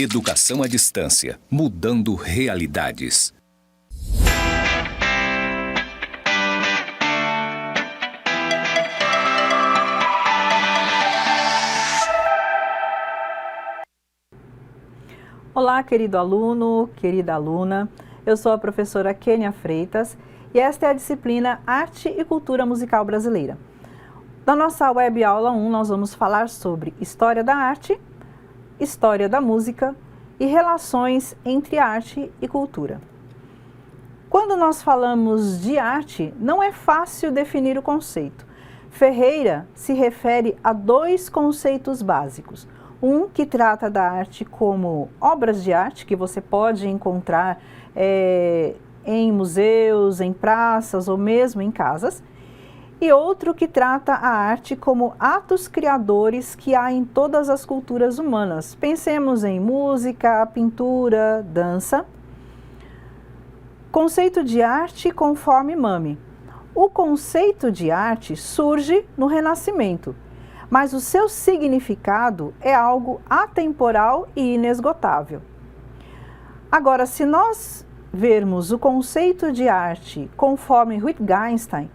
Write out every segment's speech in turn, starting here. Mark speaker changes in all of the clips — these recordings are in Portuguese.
Speaker 1: Educação à distância, mudando realidades.
Speaker 2: Olá, querido aluno, querida aluna. Eu sou a professora Kênia Freitas e esta é a disciplina Arte e Cultura Musical Brasileira. Na nossa web aula 1, nós vamos falar sobre História da Arte, História da Música e relações entre arte e cultura. Quando nós falamos de arte, não é fácil definir o conceito. Ferreira se refere a dois conceitos básicos. Um que trata da arte como obras de arte, que você pode encontrar em museus, em praças ou mesmo em casas. E outro que trata a arte como atos criadores que há em todas as culturas humanas. Pensemos em música, pintura, dança. Conceito de arte conforme Mami. O conceito de arte surge no Renascimento, mas o seu significado é algo atemporal e inesgotável. Agora, se nós vermos o conceito de arte conforme Wittgenstein,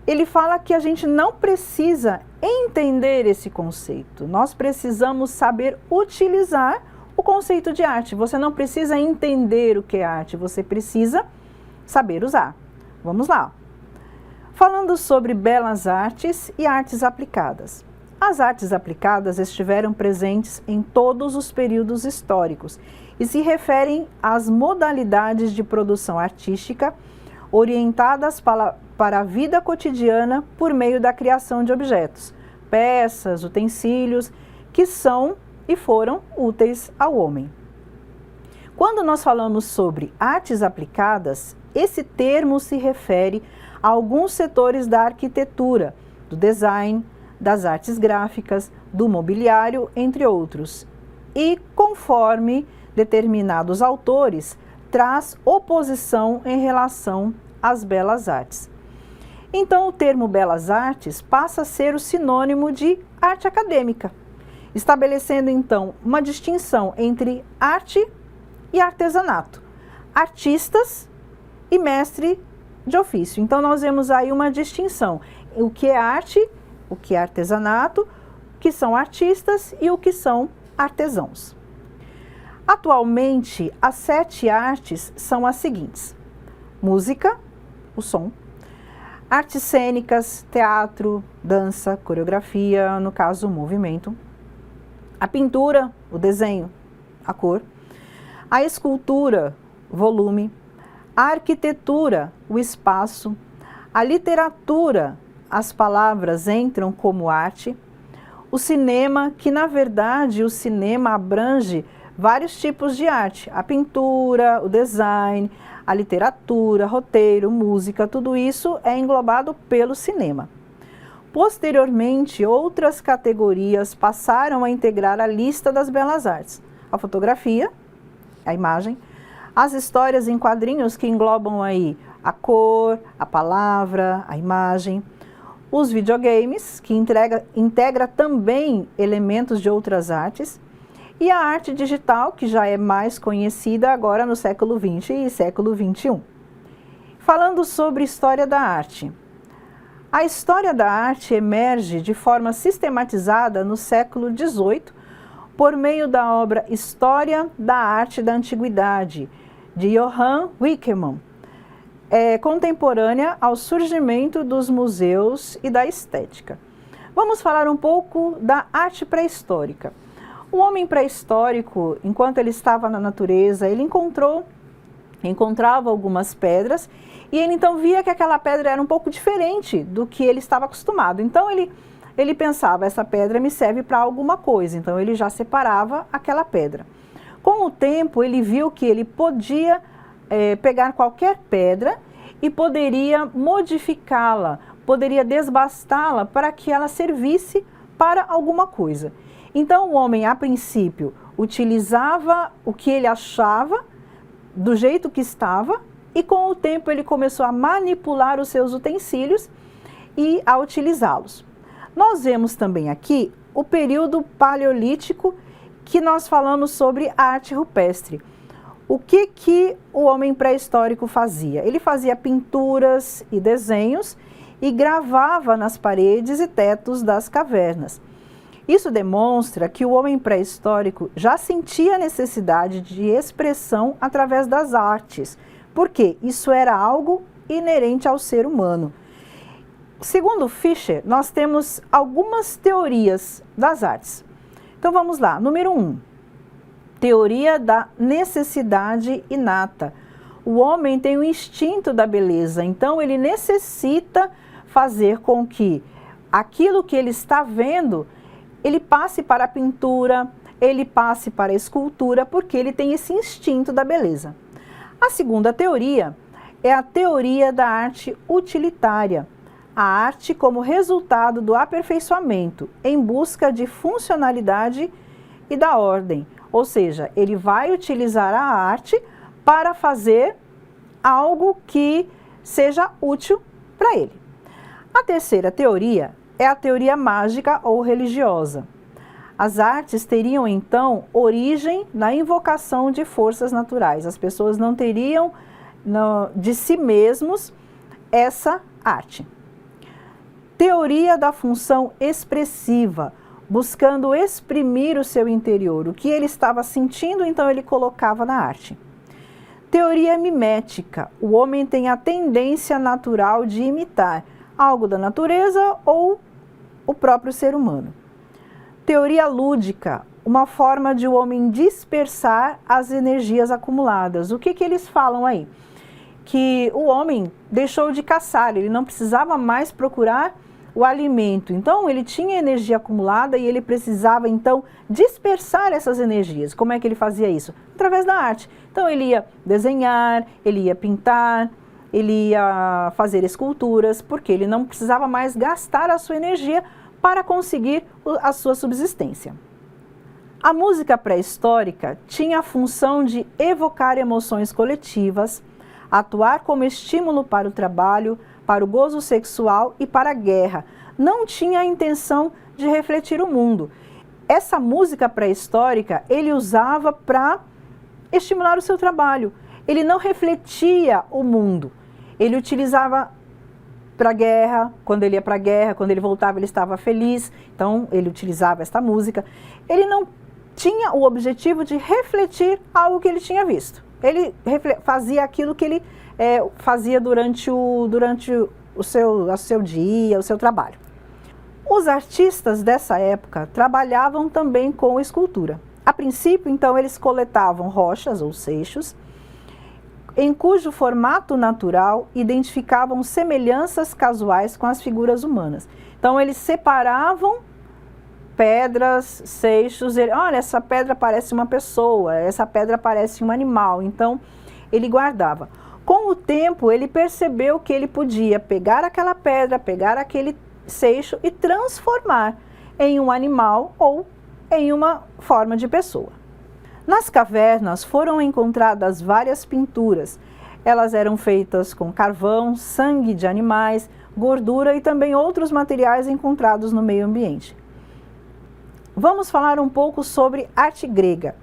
Speaker 2: ele fala que a gente não precisa entender esse conceito, nós precisamos saber utilizar o conceito de arte. Você não precisa entender o que é arte, você precisa saber usar. Vamos lá. Falando sobre belas artes e artes aplicadas. As artes aplicadas estiveram presentes em todos os períodos históricos e se referem às modalidades de produção artística orientadas para a vida cotidiana por meio da criação de objetos, peças, utensílios, que são e foram úteis ao homem. Quando nós falamos sobre artes aplicadas, esse termo se refere a alguns setores da arquitetura, do design, das artes gráficas, do mobiliário, entre outros. E, conforme determinados autores, traz oposição em relação às belas artes. Então, o termo belas artes passa a ser o sinônimo de arte acadêmica, estabelecendo, então, uma distinção entre arte e artesanato, artistas e mestre de ofício. Então, nós vemos aí uma distinção, o que é arte, o que é artesanato, o que são artistas e o que são artesãos. Atualmente, as 7 artes são as seguintes: música, o som, artes cênicas, teatro, dança, coreografia, no caso, o movimento, a pintura, o desenho, a cor, a escultura, volume, a arquitetura, o espaço, a literatura, as palavras entram como arte, o cinema, que na verdade o cinema abrange vários tipos de arte, a pintura, o design, a literatura, roteiro, música, tudo isso é englobado pelo cinema. Posteriormente, outras categorias passaram a integrar a lista das belas artes, a fotografia, a imagem, as histórias em quadrinhos, que englobam aí a cor, a palavra, a imagem, os videogames, que integra também elementos de outras artes, e a arte digital, que já é mais conhecida agora no século XX e século XXI. Falando sobre história da arte. A história da arte emerge de forma sistematizada no século XVIII, por meio da obra História da Arte da Antiguidade, de Johann Winckelmann, contemporânea ao surgimento dos museus e da estética. Vamos falar um pouco da arte pré-histórica. O homem pré-histórico, enquanto ele estava na natureza, ele encontrava algumas pedras e ele então via que aquela pedra era um pouco diferente do que ele estava acostumado. Então ele pensava, essa pedra me serve para alguma coisa, então ele já separava aquela pedra. Com o tempo, ele viu que ele podia pegar qualquer pedra e poderia modificá-la, poderia desbastá-la para que ela servisse para alguma coisa. Então, o homem, a princípio, utilizava o que ele achava, do jeito que estava, e com o tempo ele começou a manipular os seus utensílios e a utilizá-los. Nós vemos também aqui o período paleolítico, que nós falamos sobre a arte rupestre. O que o homem pré-histórico fazia? Ele fazia pinturas e desenhos e gravava nas paredes e tetos das cavernas. Isso demonstra que o homem pré-histórico já sentia a necessidade de expressão através das artes, porque isso era algo inerente ao ser humano. Segundo Fischer, nós temos algumas teorias das artes. Então vamos lá, número 1, teoria da necessidade inata. O homem tem o instinto da beleza, então ele necessita fazer com que aquilo que ele está vendo, ele passe para a pintura, ele passe para a escultura, porque ele tem esse instinto da beleza. A segunda teoria é a teoria da arte utilitária. A arte como resultado do aperfeiçoamento, em busca de funcionalidade e da ordem. Ou seja, ele vai utilizar a arte para fazer algo que seja útil para ele. A terceira teoria é a teoria mágica ou religiosa. As artes teriam, então, origem na invocação de forças naturais. As pessoas não teriam de si mesmos essa arte. Teoria da função expressiva, buscando exprimir o seu interior. O que ele estava sentindo, então ele colocava na arte. Teoria mimética. O homem tem a tendência natural de imitar algo da natureza ou o próprio ser humano. Teoria lúdica. Uma forma de o homem dispersar as energias acumuladas. O que eles falam aí? Que o homem deixou de caçar, ele não precisava mais procurar o alimento. Então, ele tinha energia acumulada e ele precisava, então, dispersar essas energias. Como é que ele fazia isso? Através da arte. Então, ele ia desenhar, ele ia pintar, ele ia fazer esculturas, porque ele não precisava mais gastar a sua energia para conseguir a sua subsistência. A música pré-histórica tinha a função de evocar emoções coletivas, atuar como estímulo para o trabalho, para o gozo sexual e para a guerra. Não tinha a intenção de refletir o mundo. Essa música pré-histórica ele usava para estimular o seu trabalho. Ele não refletia o mundo. Ele utilizava para a guerra, quando ele ia para a guerra, quando ele voltava ele estava feliz, então ele utilizava esta música. Ele não tinha o objetivo de refletir algo que ele tinha visto. Ele fazia aquilo que ele fazia durante o seu dia, o seu trabalho. Os artistas dessa época trabalhavam também com escultura. A princípio, então, eles coletavam rochas ou seixos, em cujo formato natural identificavam semelhanças casuais com as figuras humanas. Então, eles separavam pedras, seixos, olha, essa pedra parece uma pessoa, essa pedra parece um animal. Então, ele guardava. Com o tempo, ele percebeu que ele podia pegar aquela pedra, pegar aquele seixo e transformar em um animal ou em uma forma de pessoa. Nas cavernas foram encontradas várias pinturas. Elas eram feitas com carvão, sangue de animais, gordura e também outros materiais encontrados no meio ambiente. Vamos falar um pouco sobre arte grega.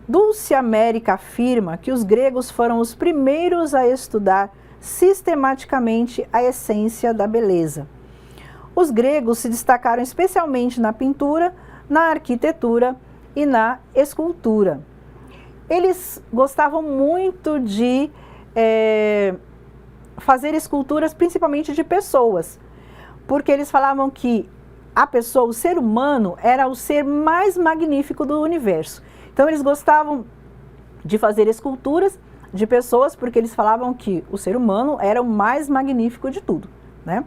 Speaker 2: Dulce América afirma que os gregos foram os primeiros a estudar sistematicamente a essência da beleza. Os gregos se destacaram especialmente na pintura, na arquitetura e na escultura. Eles gostavam muito de fazer esculturas principalmente de pessoas, porque eles falavam que a pessoa, o ser humano, era o ser mais magnífico do universo. Então eles gostavam de fazer esculturas de pessoas porque eles falavam que o ser humano era o mais magnífico de tudo, né?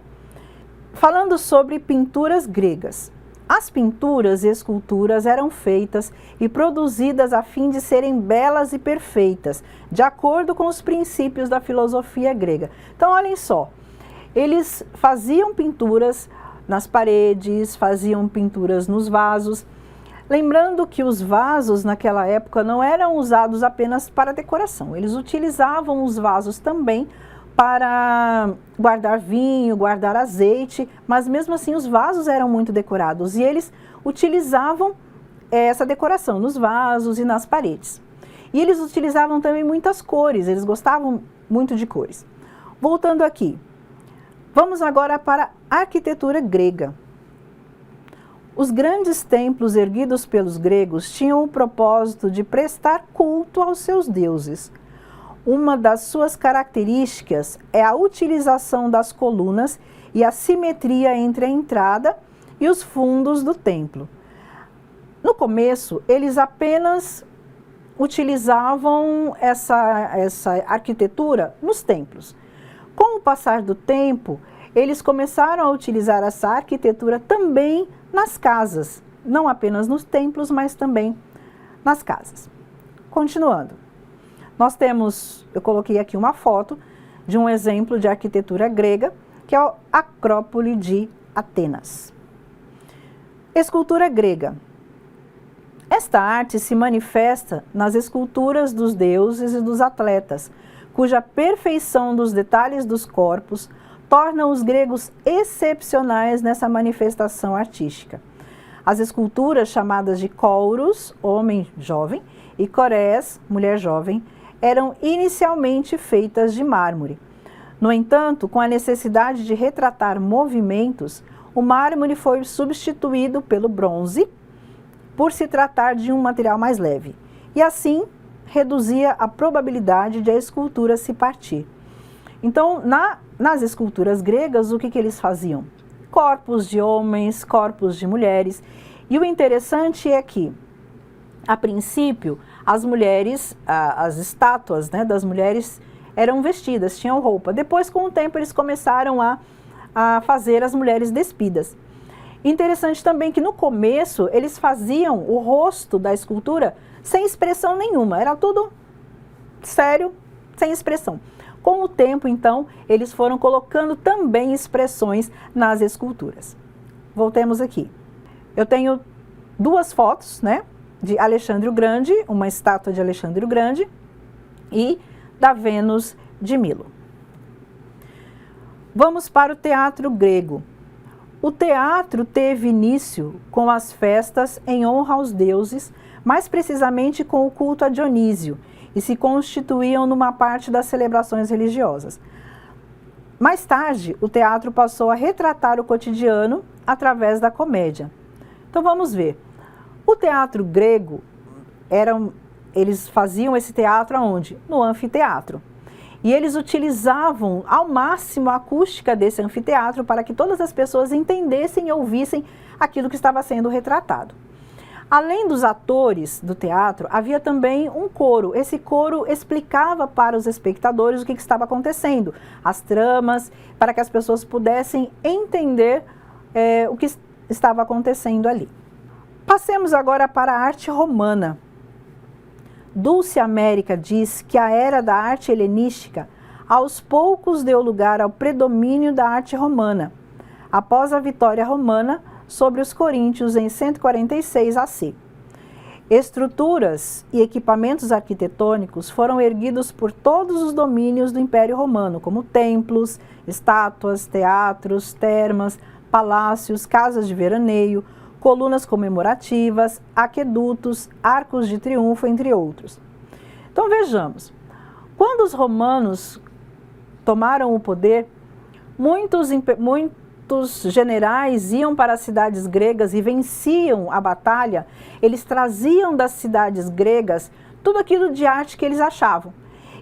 Speaker 2: Falando sobre pinturas gregas. As pinturas e esculturas eram feitas e produzidas a fim de serem belas e perfeitas, de acordo com os princípios da filosofia grega. Então, olhem só, eles faziam pinturas nas paredes, faziam pinturas nos vasos. Lembrando que os vasos naquela época não eram usados apenas para decoração, eles utilizavam os vasos também para guardar vinho, guardar azeite, mas mesmo assim os vasos eram muito decorados e eles utilizavam essa decoração nos vasos e nas paredes. E eles utilizavam também muitas cores, eles gostavam muito de cores. Voltando aqui, vamos agora para a arquitetura grega. Os grandes templos erguidos pelos gregos tinham o propósito de prestar culto aos seus deuses. Uma das suas características é a utilização das colunas e a simetria entre a entrada e os fundos do templo. No começo, eles apenas utilizavam essa arquitetura nos templos. Com o passar do tempo, eles começaram a utilizar essa arquitetura também nas casas, não apenas nos templos, mas também nas casas. Continuando, nós temos, eu coloquei aqui uma foto de um exemplo de arquitetura grega, que é a Acrópole de Atenas. Escultura grega. Esta arte se manifesta nas esculturas dos deuses e dos atletas, cuja perfeição dos detalhes dos corpos torna os gregos excepcionais nessa manifestação artística. As esculturas chamadas de kouros, homem jovem, e chorés, mulher jovem, eram inicialmente feitas de mármore. No entanto, com a necessidade de retratar movimentos, o mármore foi substituído pelo bronze, por se tratar de um material mais leve, e assim reduzia a probabilidade de a escultura se partir. Então, nas esculturas gregas, o que eles faziam? Corpos de homens, corpos de mulheres, e o interessante é que, a princípio, as mulheres, as estátuas, né, das mulheres eram vestidas, tinham roupa. Depois, com o tempo, eles começaram a fazer as mulheres despidas. Interessante também que no começo eles faziam o rosto da escultura sem expressão nenhuma, era tudo sério, sem expressão. Com o tempo, então, eles foram colocando também expressões nas esculturas. Voltemos aqui. Eu tenho duas fotos, né, de Alexandre o Grande, uma estátua de Alexandre o Grande e da Vênus de Milo. Vamos para o teatro grego. O teatro teve início com as festas em honra aos deuses, mais precisamente com o culto a Dionísio, e se constituíam numa parte das celebrações religiosas. Mais tarde, o teatro passou a retratar o cotidiano através da comédia. Então vamos ver. O teatro grego, eles faziam esse teatro aonde? No anfiteatro. E eles utilizavam ao máximo a acústica desse anfiteatro para que todas as pessoas entendessem e ouvissem aquilo que estava sendo retratado. Além dos atores do teatro, havia também um coro. Esse coro explicava para os espectadores o que estava acontecendo, as tramas, para que as pessoas pudessem entender o que estava acontecendo ali. Passemos agora para a arte romana. Dulce América diz que a era da arte helenística aos poucos deu lugar ao predomínio da arte romana, após a vitória romana sobre os coríntios em 146 AC. Estruturas e equipamentos arquitetônicos foram erguidos por todos os domínios do Império Romano, como templos, estátuas, teatros, termas, palácios, casas de veraneio, colunas comemorativas, aquedutos, arcos de triunfo, entre outros. Então vejamos, quando os romanos tomaram o poder, muitos generais iam para as cidades gregas e venciam a batalha, eles traziam das cidades gregas tudo aquilo de arte que eles achavam.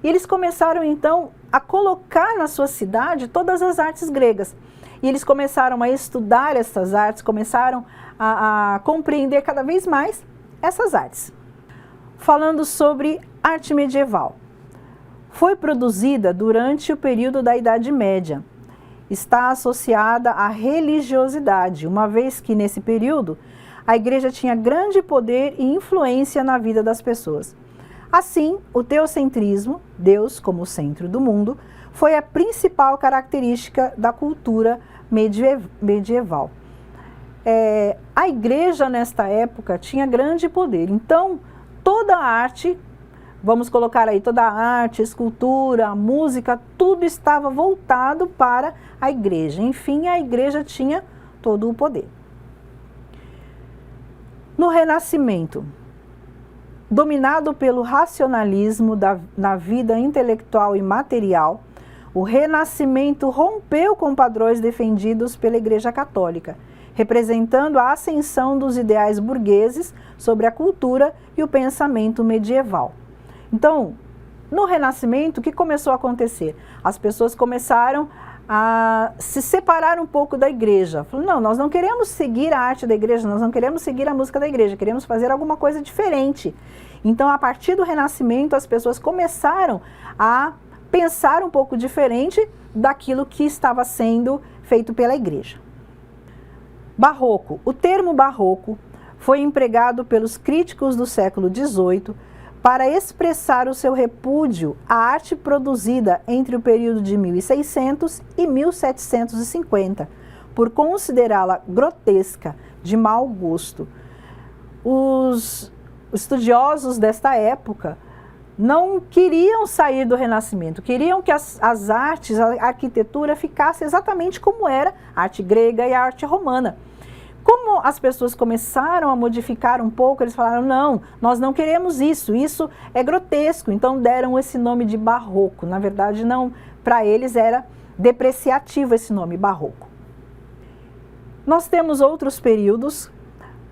Speaker 2: E eles começaram então a colocar na sua cidade todas as artes gregas. E eles começaram a estudar essas artes, começaram a compreender cada vez mais essas artes. Falando sobre arte medieval. Foi produzida durante o período da Idade Média. Está associada à religiosidade, uma vez que nesse período a igreja tinha grande poder e influência na vida das pessoas. Assim, o teocentrismo, Deus como centro do mundo, foi a principal característica da cultura medieval. A igreja nesta época tinha grande poder, então toda a arte, vamos colocar aí toda a arte, escultura, a música, tudo estava voltado para a igreja. Enfim, a igreja tinha todo o poder. No Renascimento, dominado pelo racionalismo na vida intelectual e material, o Renascimento rompeu com padrões defendidos pela Igreja Católica, representando a ascensão dos ideais burgueses sobre a cultura e o pensamento medieval. Então, no Renascimento, o que começou a acontecer? As pessoas começaram a se separar um pouco da igreja. Falaram, não, nós não queremos seguir a arte da igreja, nós não queremos seguir a música da igreja, queremos fazer alguma coisa diferente. Então, a partir do Renascimento, as pessoas começaram a pensar um pouco diferente daquilo que estava sendo feito pela igreja. Barroco. O termo barroco foi empregado pelos críticos do século XVIII para expressar o seu repúdio à arte produzida entre o período de 1600 e 1750, por considerá-la grotesca, de mau gosto. Os estudiosos desta época não queriam sair do Renascimento, queriam que as artes, a arquitetura ficasse exatamente como era a arte grega e a arte romana. Como as pessoas começaram a modificar um pouco, eles falaram, não, nós não queremos isso, isso é grotesco, então deram esse nome de barroco. Na verdade, não, para eles era depreciativo esse nome, barroco. Nós temos outros períodos,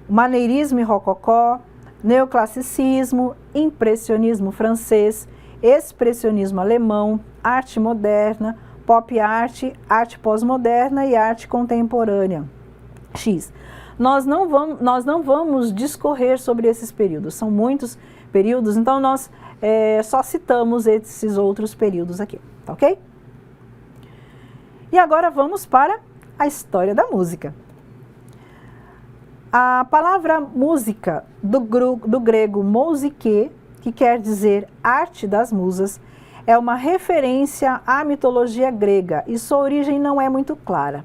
Speaker 2: maneirismo e rococó, neoclassicismo, impressionismo francês, expressionismo alemão, arte moderna, pop art, arte pós-moderna e arte contemporânea. X. Nós não vamos discorrer sobre esses períodos, são muitos períodos, então nós só citamos esses outros períodos aqui, tá ok? E agora vamos para a história da música. A palavra música, do grego mousike, que quer dizer arte das musas, é uma referência à mitologia grega e sua origem não é muito clara.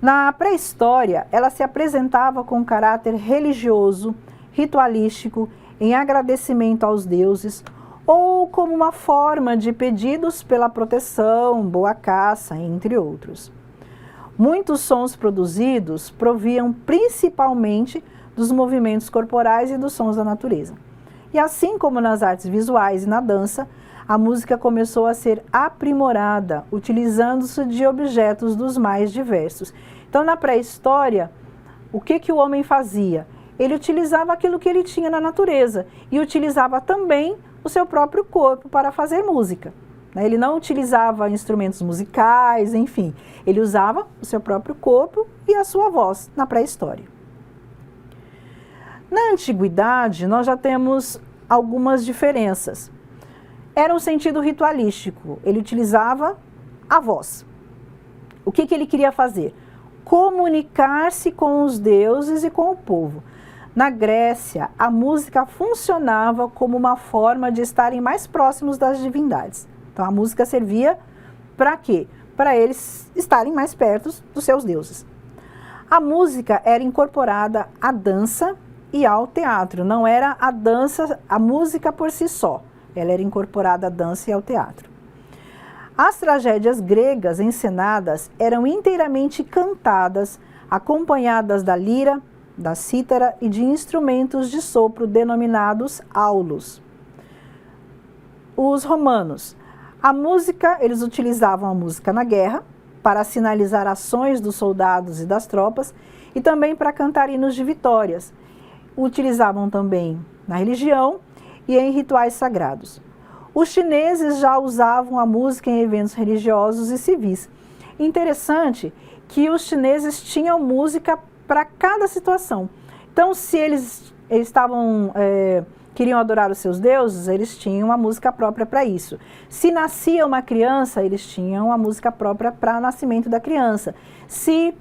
Speaker 2: Na pré-história, ela se apresentava com caráter religioso, ritualístico, em agradecimento aos deuses, ou como uma forma de pedidos pela proteção, boa caça, entre outros. Muitos sons produzidos proviam principalmente dos movimentos corporais e dos sons da natureza. E assim como nas artes visuais e na dança, a música começou a ser aprimorada, utilizando-se de objetos dos mais diversos. Então, na pré-história, o que o homem fazia? Ele utilizava aquilo que ele tinha na natureza e utilizava também o seu próprio corpo para fazer música. Ele não utilizava instrumentos musicais, enfim, ele usava o seu próprio corpo e a sua voz na pré-história. Na antiguidade, nós já temos algumas diferenças. Era um sentido ritualístico, ele utilizava a voz. O que ele queria fazer? Comunicar-se com os deuses e com o povo. Na Grécia, a música funcionava como uma forma de estarem mais próximos das divindades. Então, a música servia para quê? Para eles estarem mais perto dos seus deuses. A música era incorporada à dança e ao teatro. Não era a dança, a música por si só. Ela era incorporada à dança e ao teatro. As tragédias gregas encenadas eram inteiramente cantadas, acompanhadas da lira, da cítara e de instrumentos de sopro denominados aulos. Os romanos. A música, eles utilizavam a música na guerra, para sinalizar ações dos soldados e das tropas, e também para cantar hinos de vitórias. Utilizavam também na religião e em rituais sagrados. Os chineses já usavam a música em eventos religiosos e civis. Interessante que os chineses tinham música para cada situação. Então, se eles queriam adorar os seus deuses, eles tinham uma música própria para isso. Se nascia uma criança, eles tinham uma música própria para o nascimento da criança. Se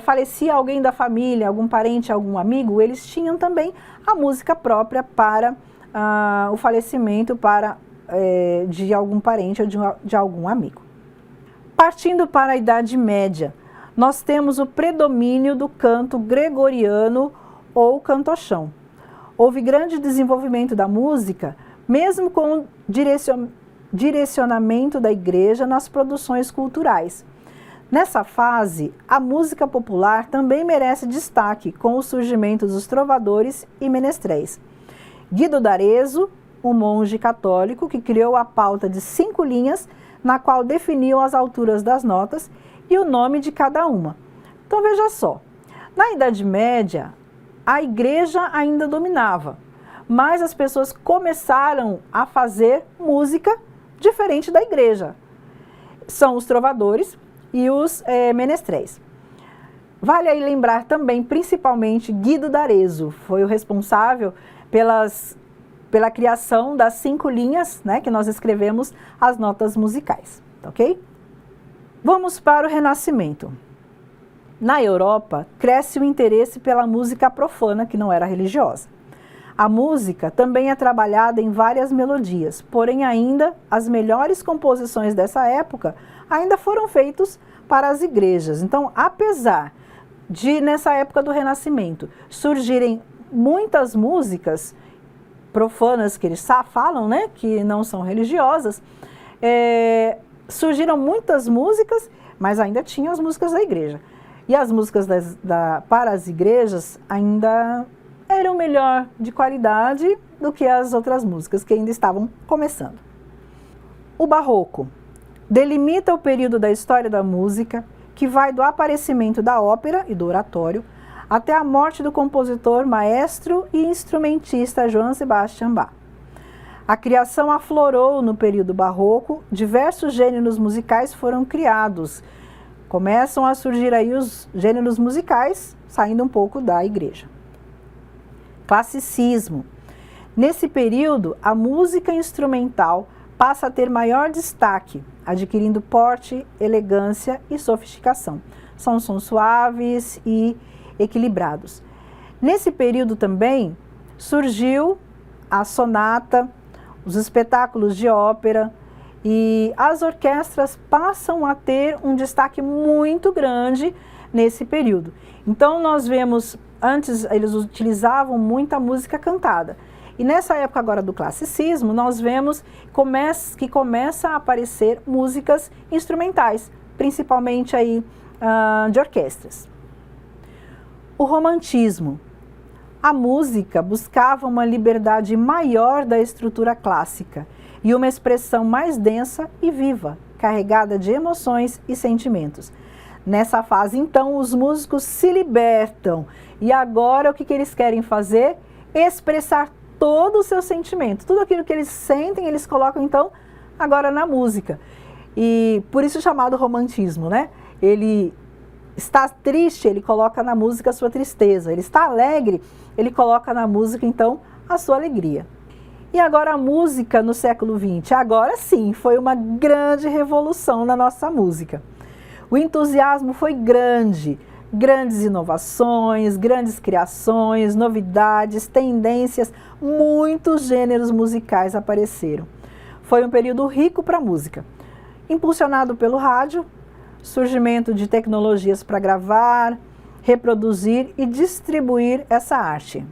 Speaker 2: falecia alguém da família, algum parente, algum amigo, eles tinham também a música própria para o falecimento de algum parente ou de algum amigo. Partindo para a Idade Média, nós temos o predomínio do canto gregoriano ou cantochão. Houve grande desenvolvimento da música, mesmo com o direcionamento da igreja nas produções culturais. Nessa fase, a música popular também merece destaque com o surgimento dos trovadores e menestréis. Guido d'Arezzo, um monge católico que criou a pauta de 5 linhas, na qual definiu as alturas das notas e o nome de cada uma. Então veja só, na Idade Média, a igreja ainda dominava, mas as pessoas começaram a fazer música diferente da igreja. São os trovadores e os menestréis. Vale aí lembrar também, principalmente, Guido d'Arezzo, foi o responsável pela criação das 5 linhas, né, que nós escrevemos as notas musicais, ok? Vamos para o Renascimento. Na Europa, cresce o interesse pela música profana, que não era religiosa. A música também é trabalhada em várias melodias, porém ainda as melhores composições dessa época ainda foram feitas para as igrejas. Então, apesar de, nessa época do Renascimento, surgirem muitas músicas profanas, que eles falam, né, que não são religiosas, surgiram muitas músicas, mas ainda tinham as músicas da igreja. E as músicas para as igrejas ainda eram melhor de qualidade do que as outras músicas, que ainda estavam começando. O Barroco delimita o período da história da música, que vai do aparecimento da ópera e do oratório, até a morte do compositor, maestro e instrumentista Johann Sebastian Bach. A criação aflorou no período barroco, diversos gêneros musicais foram criados. Começam a surgir aí os gêneros musicais, saindo um pouco da igreja. Classicismo. Nesse período, a música instrumental passa a ter maior destaque, adquirindo porte, elegância e sofisticação. São sons suaves e equilibrados. Nesse período também surgiu a sonata, os espetáculos de ópera, e as orquestras passam a ter um destaque muito grande nesse período. Então nós vemos, antes eles utilizavam muita música cantada. E nessa época agora do classicismo, nós vemos que começa a aparecer músicas instrumentais, principalmente aí, de orquestras. O romantismo. A música buscava uma liberdade maior da estrutura clássica e uma expressão mais densa e viva, carregada de emoções e sentimentos. Nessa fase, então, os músicos se libertam. E agora o que eles querem fazer? Expressar todo o seu sentimento. Tudo aquilo que eles sentem, eles colocam, então, agora na música. E por isso chamado romantismo, né? Ele está triste, ele coloca na música a sua tristeza. Ele está alegre, ele coloca na música, então, a sua alegria. E agora a música no século XX? Agora sim, foi uma grande revolução na nossa música. O entusiasmo foi grande, grandes inovações, grandes criações, novidades, tendências, muitos gêneros musicais apareceram. Foi um período rico para a música, impulsionado pelo rádio, surgimento de tecnologias para gravar, reproduzir e distribuir essa arte.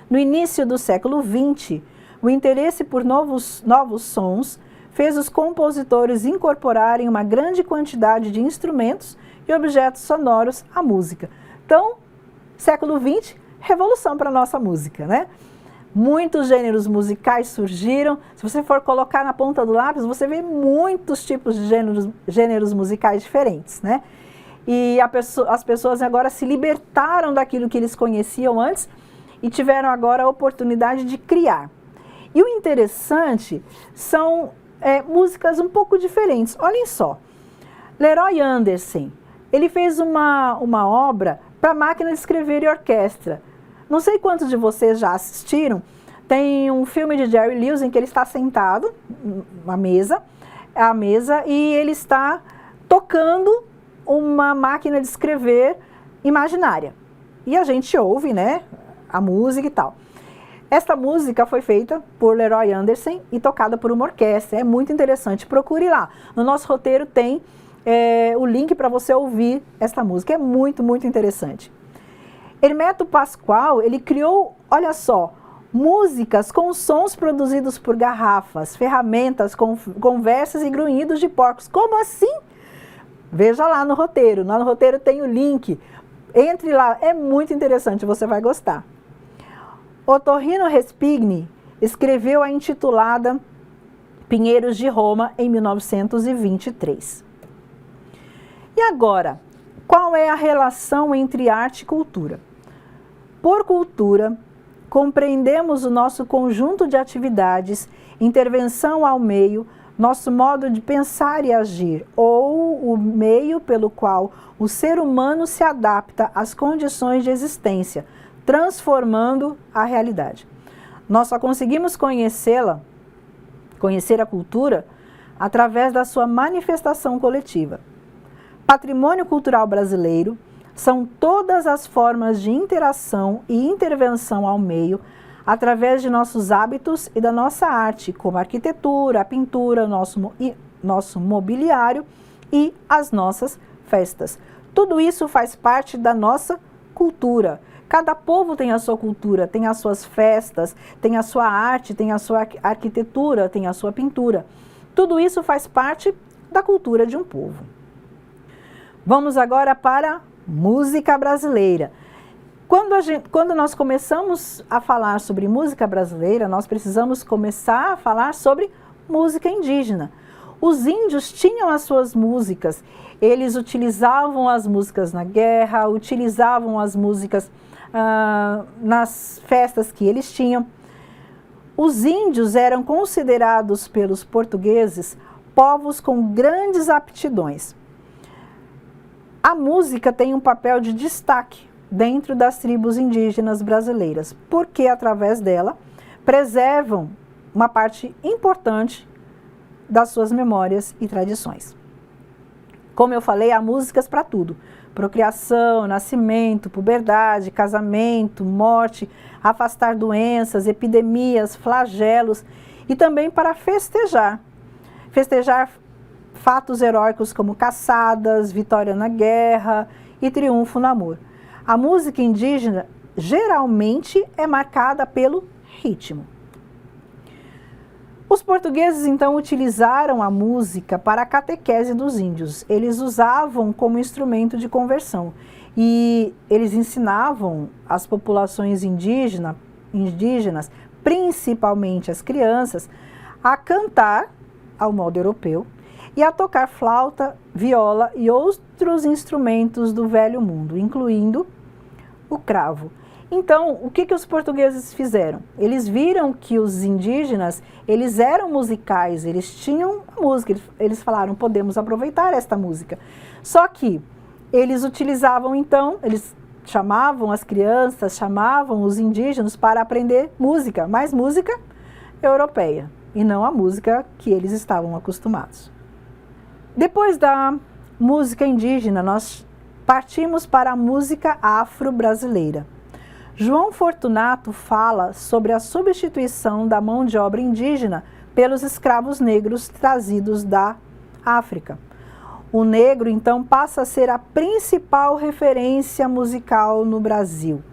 Speaker 2: No início do século XX, o interesse por novos sons fez os compositores incorporarem uma grande quantidade de instrumentos e objetos sonoros à música. Então, século XX, revolução para a nossa música, né? Muitos gêneros musicais surgiram. Se você for colocar na ponta do lápis, você vê muitos tipos de gêneros musicais diferentes, né? E as pessoas agora se libertaram daquilo que eles conheciam antes e tiveram agora a oportunidade de criar. E o interessante são músicas um pouco diferentes. Olhem só, Leroy Anderson, ele fez uma obra para máquina de escrever e orquestra. Não sei quantos de vocês já assistiram, tem um filme de Jerry Lewis em que ele está sentado à mesa e ele está tocando uma máquina de escrever imaginária. E a gente ouve, né, a música e tal. Esta música foi feita por Leroy Anderson e tocada por uma orquestra. É muito interessante, procure lá. No nosso roteiro tem o link para você ouvir esta música. É muito, muito interessante. Hermeto Pascoal, ele criou, olha só, músicas com sons produzidos por garrafas, ferramentas, conversas e grunhidos de porcos. Como assim? Veja lá no roteiro tem o link. Entre lá, é muito interessante, você vai gostar. Otorrino Respighi escreveu a intitulada Pinheiros de Roma em 1923. E agora, qual é a relação entre arte e cultura? Por cultura, compreendemos o nosso conjunto de atividades, intervenção ao meio, nosso modo de pensar e agir, ou o meio pelo qual o ser humano se adapta às condições de existência, transformando a realidade. Nós só conseguimos conhecer a cultura, através da sua manifestação coletiva. Patrimônio cultural brasileiro são todas as formas de interação e intervenção ao meio, através de nossos hábitos e da nossa arte, como a arquitetura, a pintura, nosso mobiliário e as nossas festas. Tudo isso faz parte da nossa cultura. Cada povo tem a sua cultura, tem as suas festas, tem a sua arte, tem a sua arquitetura, tem a sua pintura. Tudo isso faz parte da cultura de um povo. Vamos agora para a música brasileira. Quando nós começamos a falar sobre música brasileira, nós precisamos começar a falar sobre música indígena. Os índios tinham as suas músicas, eles utilizavam as músicas na guerra, utilizavam as músicas nas festas que eles tinham. Os índios eram considerados pelos portugueses povos com grandes aptidões. A música tem um papel de destaque dentro das tribos indígenas brasileiras, porque através dela preservam uma parte importante das suas memórias e tradições. Como eu falei, há músicas para tudo: procriação, nascimento, puberdade, casamento, morte, afastar doenças, epidemias, flagelos, e também para festejar fatos heróicos como caçadas, vitória na guerra e triunfo no amor. A música indígena geralmente é marcada pelo ritmo. Os portugueses então utilizaram a música para a catequese dos índios. Eles usavam como instrumento de conversão e eles ensinavam as populações indígenas, principalmente as crianças, a cantar ao modo europeu e a tocar flauta, viola e outros instrumentos do velho mundo, incluindo o cravo. Então, o que os portugueses fizeram? Eles viram que os indígenas, eles eram musicais, eles tinham música, eles falaram, podemos aproveitar esta música. Só que eles utilizavam então, eles chamavam as crianças, chamavam os indígenas para aprender música, mas música europeia, e não a música que eles estavam acostumados. Depois da música indígena, nós partimos para a música afro-brasileira. João Fortunato fala sobre a substituição da mão de obra indígena pelos escravos negros trazidos da África. O negro, então, passa a ser a principal referência musical no Brasil.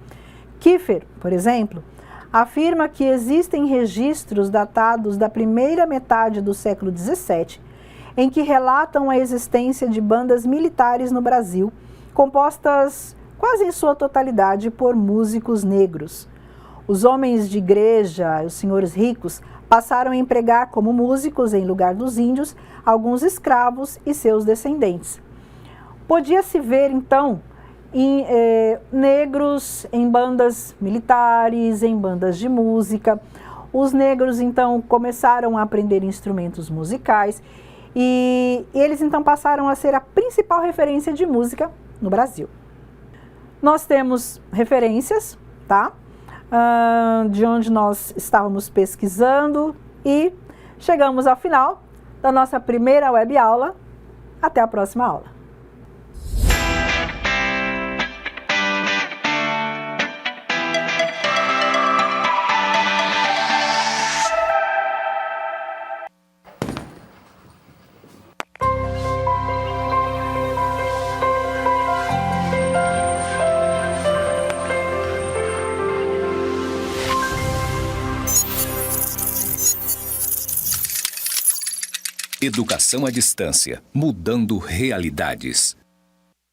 Speaker 2: Kiefer, por exemplo, afirma que existem registros datados da primeira metade do século XVII, em que relatam a existência de bandas militares no Brasil, compostas quase em sua totalidade por músicos negros. Os homens de igreja, os senhores ricos, passaram a empregar como músicos, em lugar dos índios, alguns escravos e seus descendentes. Podia-se ver, então, negros em bandas militares, em bandas de música. Os negros, então, começaram a aprender instrumentos musicais e eles, então, passaram a ser a principal referência de música no Brasil. Nós temos referências, tá? De onde nós estávamos pesquisando e chegamos ao final da nossa primeira web aula. Até a próxima aula.
Speaker 1: Educação à distância, mudando realidades.